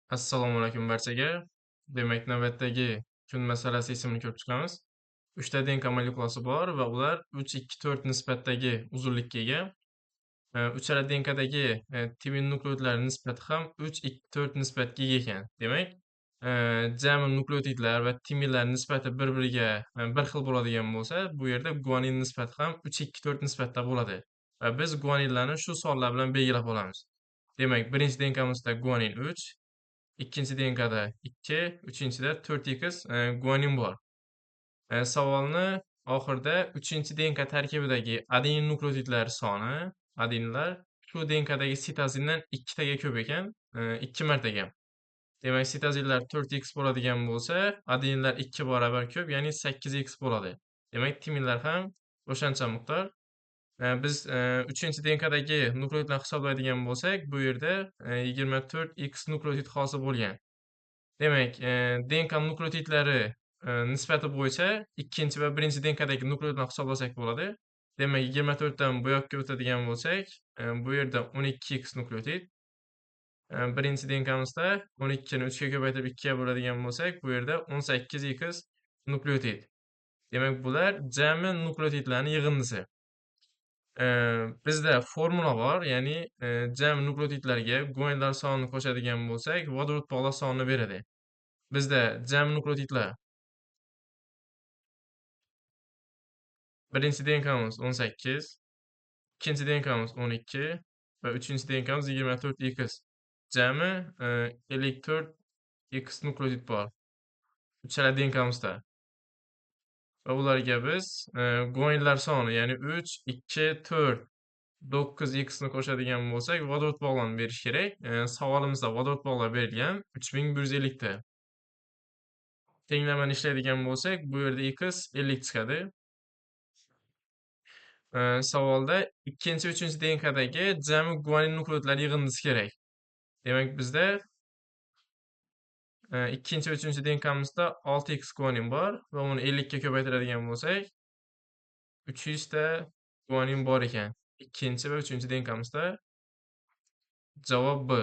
Assalomu alaykum barchaga. Demak, navbatdagi kun masalasi ismini ko'rib chiqamiz. 3 ta DNK molekulasi bor va ular 3, 2, 4 nisbatdagi uzunlikka ega. Uchala DNKdagi timin nukleotidlari nisbati ham 3, 2, 4 nisbatga ega ekan. Demak, jami nukleotidlar va timinlar nisbati bir-biriga bir xil bo'ladigan bo'lsa, bu yerda guanin nisbati ham 3, 2, 4 nisbatda bo'ladi. Va biz guaninlarni shu sonlar bilan belgilab olamiz. Demak, birinchi DNKmizda guanin 3, ikkinchi DNKda 2, uchinchida 4x guanin bor. Savolni oxirida 3-chi DNK tarkibidagi adenin nukleotidlari soni, adeninlar shu DNKdagi sitozindan 2 taga ko'p ekan, 2 martaga. Demak, sitozinlar 4x bo'ladigan bo'lsa, adeninlar 2 barobar ko'p, ya'ni 8x bo'ladi. Demak, timinlar ham o'shancha miqdor. Biz 3-chi DNKdagi nukleotidlarni hisoblaydigan bo'lsak, bu yerda 24x nukleotid hosil bo'lgan. Demak, DNK nukleotidlari nisbati bo'yicha ikkinchi va birinchi DNKdagi nukleotidlarni hisoblasak bo'ladi. Demak, 24 dan bu yoqqa o'tadigan bo'lsak, bu yerda 12x nukleotid. Birinchi DNKmizda 12 ni 3 ga ko'paytirib 2 ga bo'ladigan bo'lsak, bu yerda 18x nukleotid. Demak, bular jami nukleotidlarning yig'indisi. Bizda formula bor, ya'ni jami nukleotidlarga guaninlar sonini qo'shadigan bo'lsak, vodorod bog'lar sonini beradi. Bizda jami nukleotidlar birinchi DNKmiz 18, ikkinchi DNKmiz 12 va uchinchi DNKmiz 24x. Jami 54x nukleotid bor uchala DNKmizda. Va ularga biz guaninlar soni, ya'ni 3, 2, 4, 9x ni qo'shadigan bo'lsak, vodorod bog'larni berish kerak. Savolimizda vodorod bog'lar berilgan 3150 ta. Tenglamani ishlaydigan bo'lsak, bu yerda x 50 chiqadi. Savolda ikkinchi, uchinchi DNKdagi jami guanin nukleotidlari yig'indisi kerak. Demak, bizda ikkinchi, uchinchi DNKmizda 6x guanin bor va uni 50 ga ko'paytiradigan bo'lsak, 300 ta guanin bor ekan. Ikkinchi va uchinchi DNKmizda javob B.